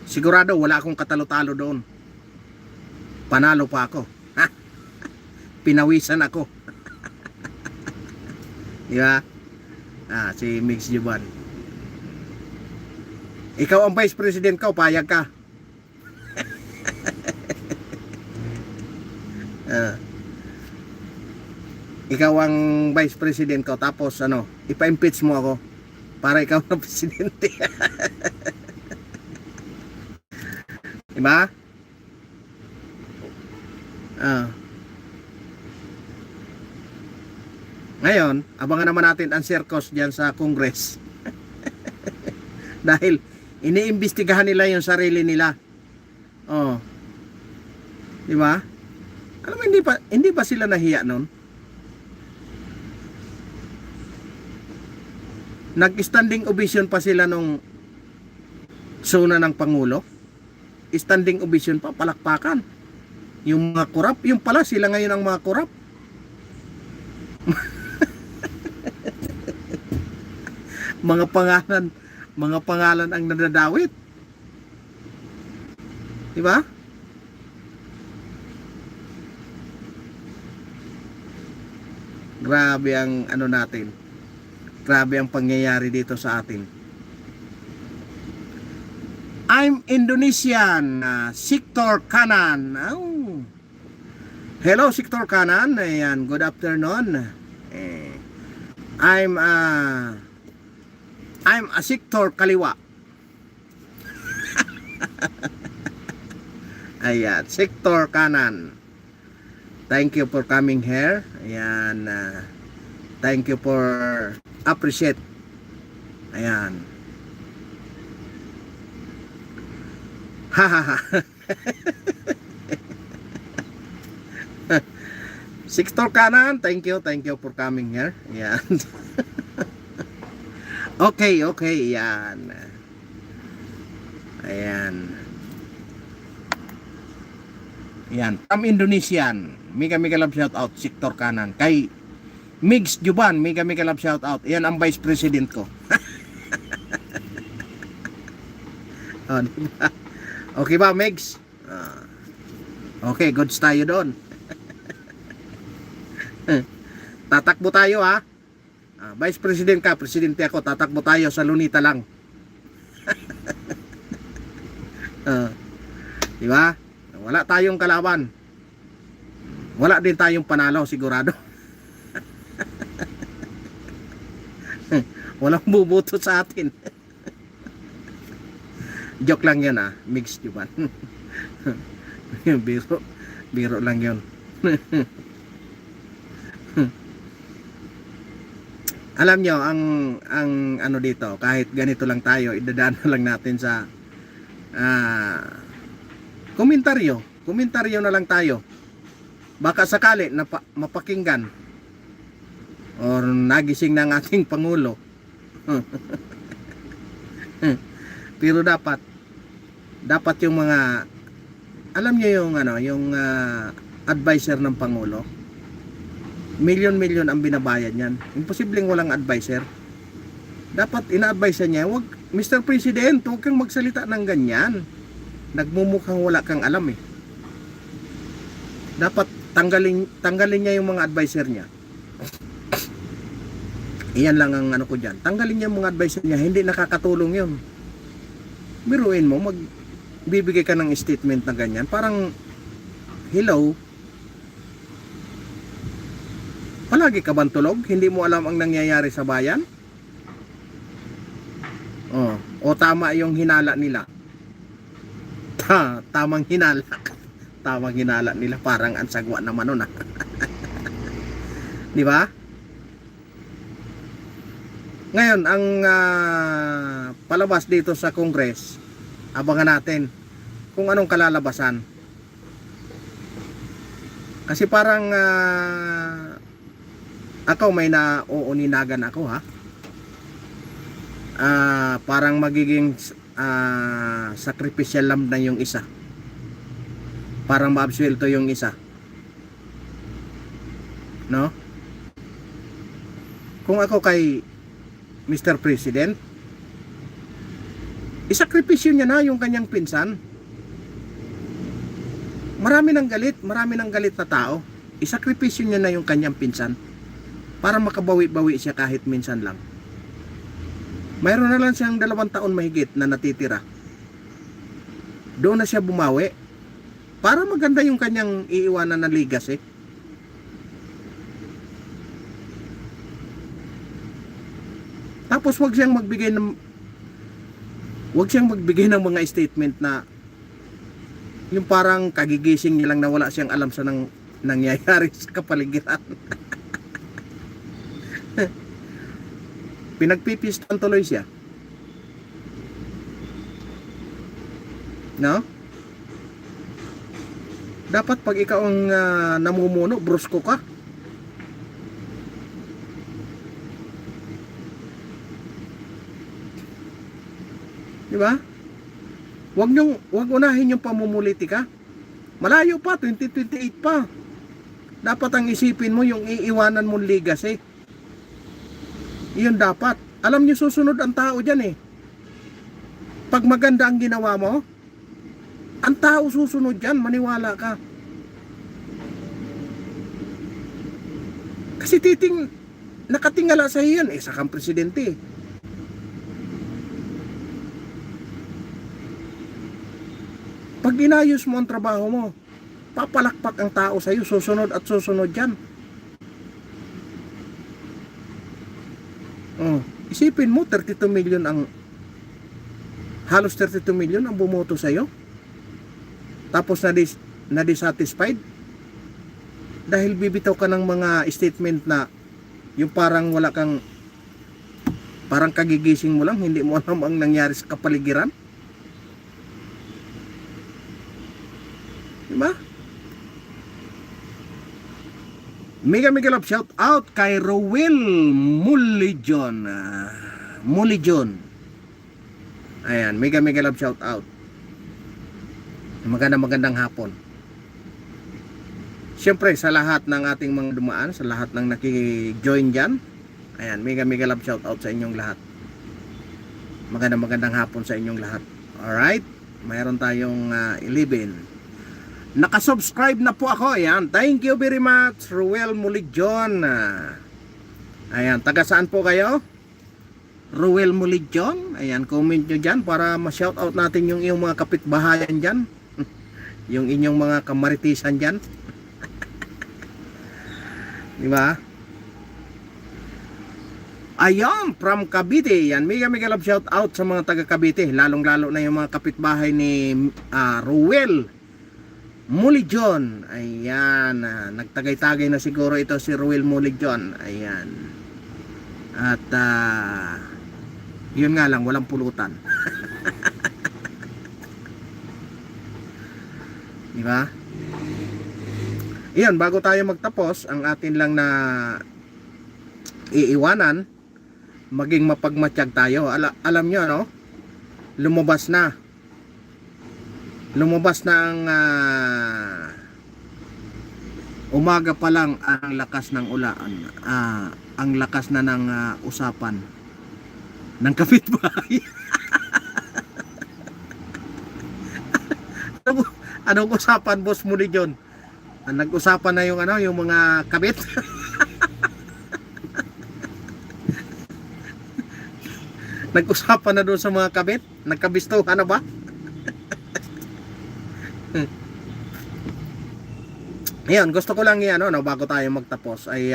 Sigurado, wala akong katalo-talo doon. Panalo pa ako. Ha? Pinawisan ako. Di ba? Si Migs Juban. Ikaw ang vice president ko, payag ka. Ikaw ang vice president ko, tapos ipa-impeach mo ako para ikaw na presidente. Diba? Ngayon, abangan naman natin ang circus diyan sa Congress. Dahil iniimbestigahan nila yung sarili nila. Diba? Alam mo, hindi pa sila nahiya nun? Nag-standing ovation pa sila nung suna ng Pangulo. Standing ovation pa, palakpakan. Yung mga korap, yung pala sila ngayon ang mga korap. mga pangalan ang nadadawit. Diba? Grabe ang natin. Grabe ang pangyayari dito sa atin. I'm Indonesian, Sector Kanan. Hello, Sector Kanan. Ayan, good afternoon. I'm a Sector Kaliwa. Ayan, Sector Kanan. Thank you for coming here. Ayan, thank you for appreciate. Ayan. Hahaha. Sector Kanan, thank you for coming here. Ayan. Okay, ayan. Ayan. Ayan, from Indonesian. Mega love shout out, Sector Kanan. Kay Migs Juban, mega love shout out. Ayan ang vice president ko. Diba? Okay ba, Migs? Okay, goods tayo doon. Tatakbo tayo, ha? Vice president ka, presidente ako, tatakbo tayo sa Lunita lang. Diba? Wala tayong kalaban. Wala din tayong panalo, sigurado. Walang bubuto sa atin. Joke lang yun, Mix, diba? Biro lang yun. Alam nyo, ang ano dito, kahit ganito lang tayo, idadaan lang natin sa komentaryo na lang tayo. Baka sakali na mapakinggan or nagising ng ating Pangulo. Pero dapat yung mga, alam nyo yung advisor ng Pangulo, milyon ang binabayad niyan. Imposibleng walang advisor. Dapat ina-advise niya, wag, Mr. President, huwag kang magsalita ng ganyan. Nagmumukhang wala kang alam eh. Dapat tanggalin niya yung mga advisor niya. Iyan lang ang ano ko diyan. Tanggalin niya yung mga advisor niya, hindi nakakatulong 'yun. Biruin mo, magbibigay ka ng statement na ganyan, parang hello. Palagi ka bang tulog? Hindi mo alam ang nangyayari sa bayan? O tama yung hinala nila. Tamang hinala. Tamang hinala nila, parang ang sagwa naman nun ah. Di ba? Ngayon, ang palabas dito sa Congress, abangan natin kung anong kalalabasan. Kasi parang ako may nauuninagan ako ha. Parang magiging sacrificial lamb na yung isa. Parang maabsuelto yung isa. No? Kung ako kay Mr. President, isakripisyo niya na yung kanyang pinsan. Marami ng galit na tao. Isakripisyo niya na yung kanyang pinsan para makabawi-bawi siya kahit minsan lang. Mayroon na lang siyang 2 taon mahigit na natitira. Doon na siya bumawi para maganda yung kanyang iiwanan na legacy. Tapos wag siyang magbigay ng mga statement na yung parang kagigising niya lang na wala siyang alam sa nangyayari sa kapaligiran. Pinagpipistan tuloy siya. No? Dapat pag ikaw ang namumuno, brusko ka. Di ba? Wag unahin yung pamumulitika. Malayo pa, 2028 pa. Dapat ang isipin mo yung iiwanan mong legacy. Iyon dapat. Alam niyo susunod ang tao diyan eh. Pag maganda ang ginawa mo, ang tao susunod diyan, maniwala ka. Kasi nakatingala sa iyan sa kang presidente. Pag inayos mo ang trabaho mo, papalakpak ang tao sa iyo, susunod at susunod diyan. Isipin mo, 32 million halos 32 million ang bumoto sa iyo. Tapos na dissatisfied dahil bibitaw ka ng mga statement na yung parang wala kang, parang kagigising mo lang, hindi mo alam ang nangyari sa kapaligiran. Diba? Mega love shout out kay Rowel Mulijon. Ayan, mega love shout out. Magandang hapon. Siyempre sa lahat ng ating mga dumaan, sa lahat ng naki-join diyan. Ayan, mega love shout out sa inyong lahat. Magandang hapon sa inyong lahat. Alright? Mayroon tayong 11. Nakasubscribe na po ako. Ayan, thank you very much, Ruel Mulijon. Ayan, taga saan po kayo? Ruel Mulijon. Ayan, comment nyo dyan para ma-shoutout natin yung iyong mga kapitbahayan dyan. Yung inyong mga kamaritisan dyan. Diba? Ayan, from Cavite. Yan, mega love shoutout sa mga taga Cavite. Lalong-lalo na yung mga kapitbahay ni Ruel Mulijon. Ayan, nagtagay-tagay na siguro ito si Ruel Mulijon. Ayan. At yun nga lang, walang pulutan. Diba? Iyan, bago tayo magtapos, ang atin lang na iiwanan, maging mapagmatsyag tayo. Alam nyo, no? Lumabas na ang umaga pa lang ang lakas ng ulan, ang lakas na ng usapan ng kapitbahay. Anong usapan, boss mo ni John? Nag-usapan na yung mga kabit. Nag-usapan na doon sa mga kabit? Nagkabistuhan na ba? Ayan, gusto ko lang bago tayo magtapos ay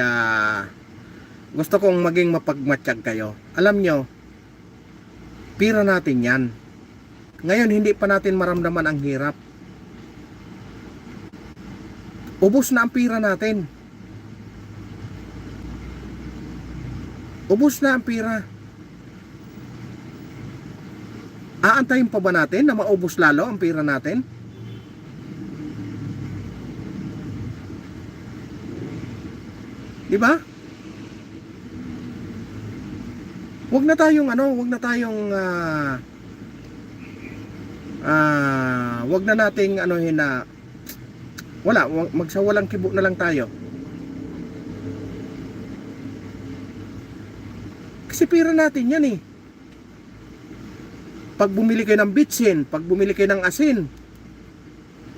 gusto kong maging mapagmatsyag kayo. Alam nyo, pira natin yan. Ngayon hindi pa natin maramdaman ang hirap. Ubos na ang pira natin. Ubos na ang pira. Aantayin pa ba natin na maubos lalo ang pira natin? Di ba? Huwag na tayong wag na nating magsawalang kibo na lang tayo. Kasi pira natin yan eh. Pag bumili kayo ng bitsin, pag bumili kayo ng asin,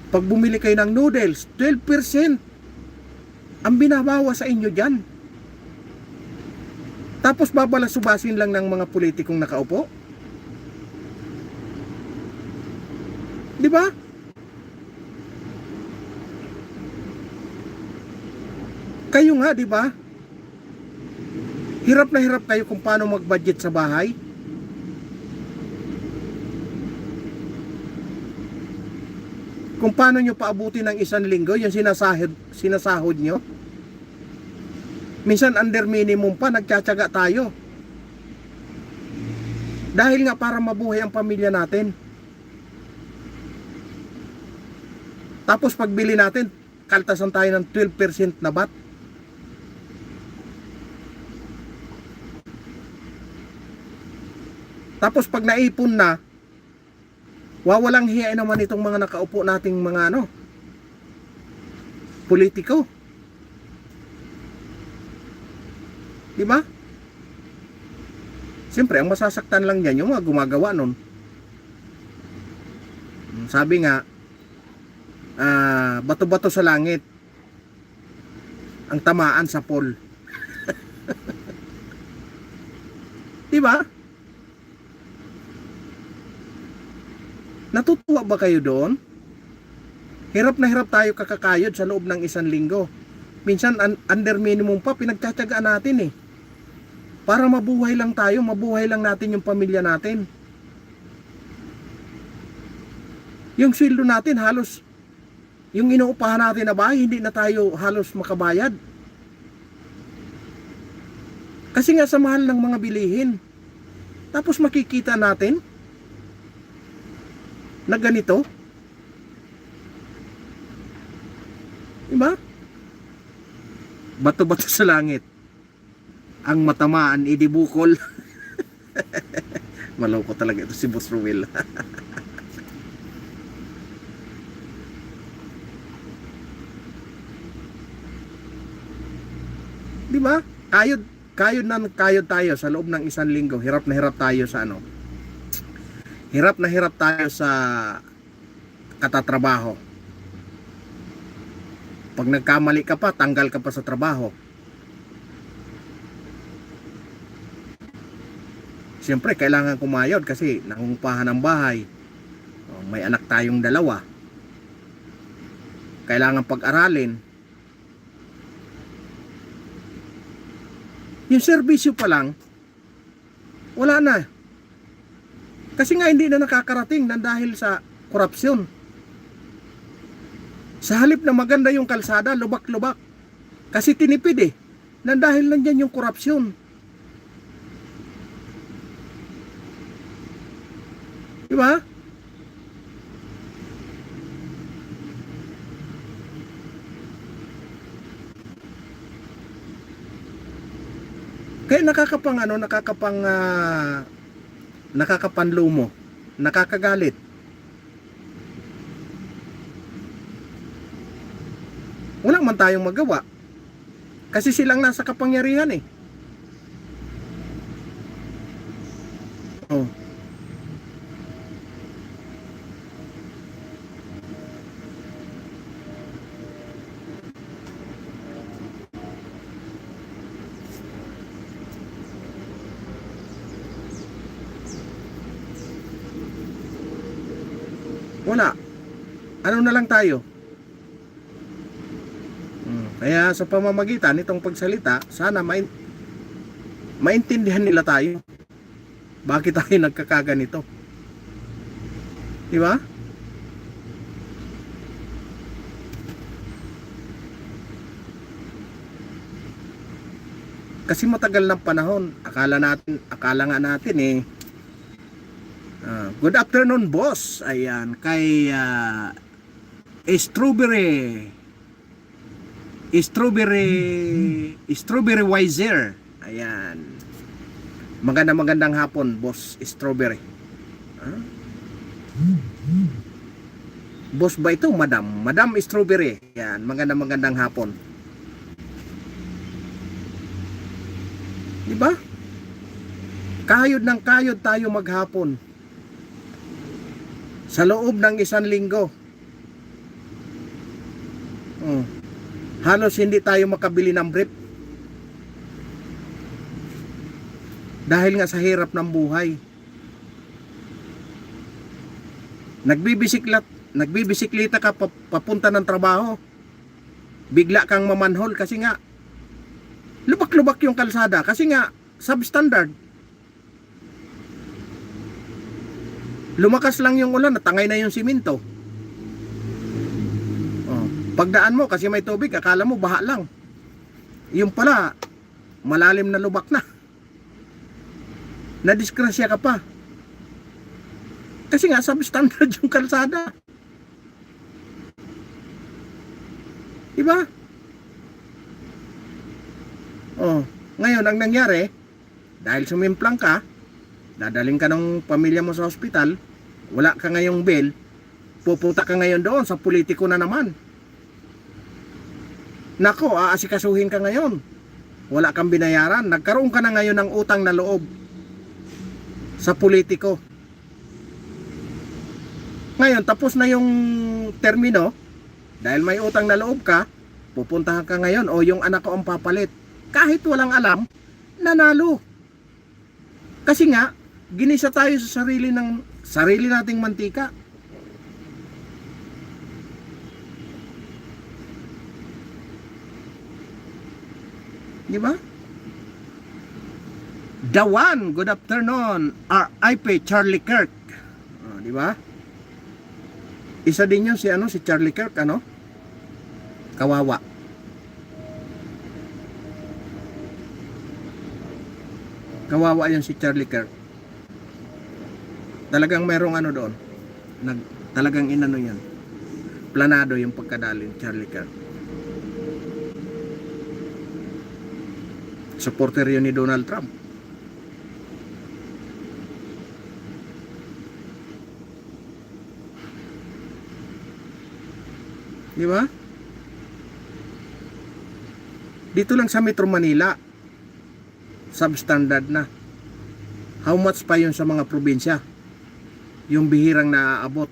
pag bumili kayo ng noodles, 12% ang binabawa sa inyo dyan. Tapos babalasubasin lang ng mga politikong nakaupo. Di ba? Kayo nga, di ba? Hirap na hirap kayo kung paano mag-budget sa bahay. Kung paano nyo paabutin ng 1 linggo yung sinasahod nyo. Minsan under minimum pa, nagtsatsaga tayo. Dahil nga para mabuhay ang pamilya natin. Tapos pagbili natin, kaltasan tayo ng 12% na VAT. Tapos pag naipon na, wawalang hiya naman itong mga nakaupo nating mga politiko. Di ba? Siyempre, ang masasaktan lang yan yung mga gumagawa nun. Sabi nga, bato-bato sa langit, ang tamaan sa pole. Di ba? Natutuwa ba kayo doon? Hirap na hirap tayo kakakayod sa loob ng 1 linggo. Minsan under minimum pa, pinagtsatsagaan natin eh. Para mabuhay lang tayo, mabuhay lang natin yung pamilya natin. Yung sweldo natin halos, yung inuupahan natin na bahay, hindi na tayo halos makabayad. Kasi nga sa mahal ng mga bilihin. Tapos makikita natin na ganito. Diba? Bato-bato sa langit, ang matamaan idibukol. Maloko talaga ito si Boss Ruel. Diba? Kayod tayo sa loob ng 1 linggo. Hirap na hirap tayo sa hirap na hirap tayo sa katatrabaho. Pag nagkamali ka pa, tanggal ka pa sa trabaho. Siyempre, kailangan kumayod kasi nangungupahan ng bahay. May anak tayong 2. Kailangan pag-aralin. Yung serbisyo pa lang, wala na. Kasi nga hindi na nakakarating na dahil sa korupsyon. Sa halip na maganda yung kalsada, lubak-lubak. Kasi tinipid eh. Na dahil nandyan yung korupsyon. Diba? Kaya nakakapanlumo, nakakagalit. Wala man tayong magawa. Kasi silang nasa kapangyarihan eh. Oh. Wala. Ano na lang tayo? Kaya sa pamamagitan nitong pagsalita, sana maintindihan nila tayo. Bakit tayo nagkakaganito? Di ba? Kasi matagal ng panahon. Akala nga natin good afternoon, boss. Ayan, kay Strawberry Wiser. Ayan. Magandang hapon, boss Strawberry. Boss ba ito? Madam Strawberry. Ayan, magandang hapon. Diba? Kayod ng kayod tayo maghapon. Sa loob ng 1 linggo. Halos hindi tayo makabili ng brief. Dahil nga sa hirap ng buhay. Nagbibisikleta ka papunta ng trabaho. Bigla kang mamanhol kasi nga lubak-lubak yung kalsada kasi nga substandard. Lumakas lang yung ulan, natangay na yung simento. Pagdaan mo kasi may tubig, akala mo baha lang. Yung pala, malalim na lubak na. Nadisgrasya ka pa. Kasi nga substandard yung kalsada. Diba? Ngayon ang nangyari, dahil sumimplang ka, dadaling ka ng pamilya mo sa ospital, wala ka ngayong bill, pupunta ka ngayon doon sa politiko na naman. Nako, aasikasuhin ka ngayon. Wala kang binayaran. Nagkaroon ka na ngayon ng utang na loob sa politiko. Ngayon, tapos na yung termino, dahil may utang na loob ka, pupuntahan ka ngayon, yung anak ko ang papalit. Kahit walang alam, nanalo. Kasi nga, ginisa tayo sa sarili nating mantika. Di ba? Dawan, good afternoon. RIP Charlie Kirk. Di ba? Isa din yun si Charlie Kirk, kawawa. Kawawa yun si Charlie Kirk. Talagang merong doon. Talagang yan. Planado yung pagkadali ni Charlie Kirk. Supporter yun ni Donald Trump. Di ba? Dito lang sa Metro Manila, substandard na. How much pa yun sa mga probinsya? Yung bihirang naaabot.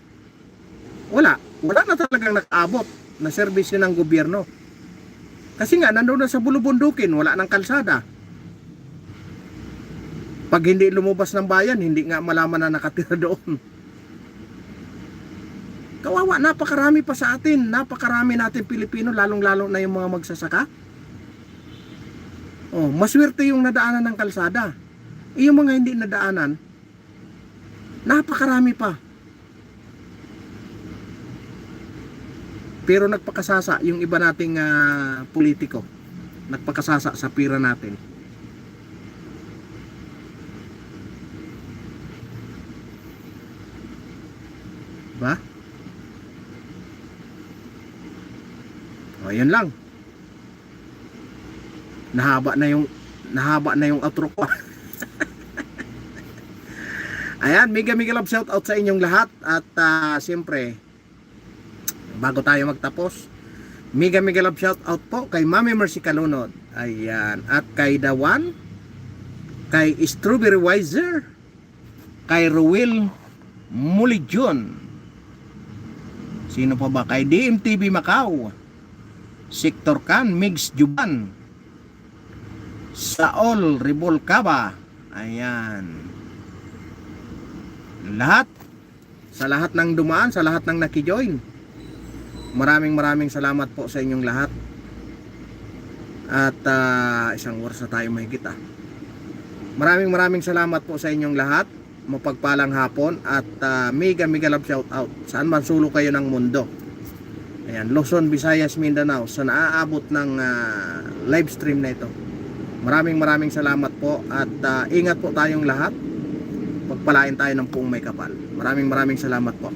Wala na talagang nakaabot na serbisyo ng gobyerno. Kasi nga, nandoon na sa bulubundukin, wala ng kalsada. Pag hindi lumabas ng bayan, hindi nga malaman na nakatira doon. Kawawa, napakarami pa sa atin. Napakarami natin Pilipino, lalong-lalo na yung mga magsasaka. Maswerte yung nadaanan ng kalsada. Yung mga hindi nadaanan, napakarami pa. Pero nagpakasasa yung iba nating politiko. Nagpakasasa sa pira natin. Ba? Yun lang. Nahaba na yung outro ko. Ayan, mega love shout out sa inyong lahat. At siyempre, bago tayo magtapos, mega love shout out po kay Mami Mercy Calunod. Ayan, at kay Dawan, kay Strawberry Wiser, kay Ruel Mulijon. Sino pa ba? Kay DMTV Macau, Sector Can, Migs Juban, Saol Rebolcaba. Ayan. Sa lahat ng dumaan, sa lahat ng nakijoin. Maraming salamat po sa inyong lahat. At isang oras na tayo mahigit. Maraming salamat po sa inyong lahat. Mapagpalang hapon at mega love shout out saan man sulok kayo ng mundo. Ayan, Luzon, Visayas, Mindanao sa naaabot ng live stream na ito. Maraming salamat po at ingat po tayong lahat. Pagpalain tayo ng puong may kapal. Maraming salamat po.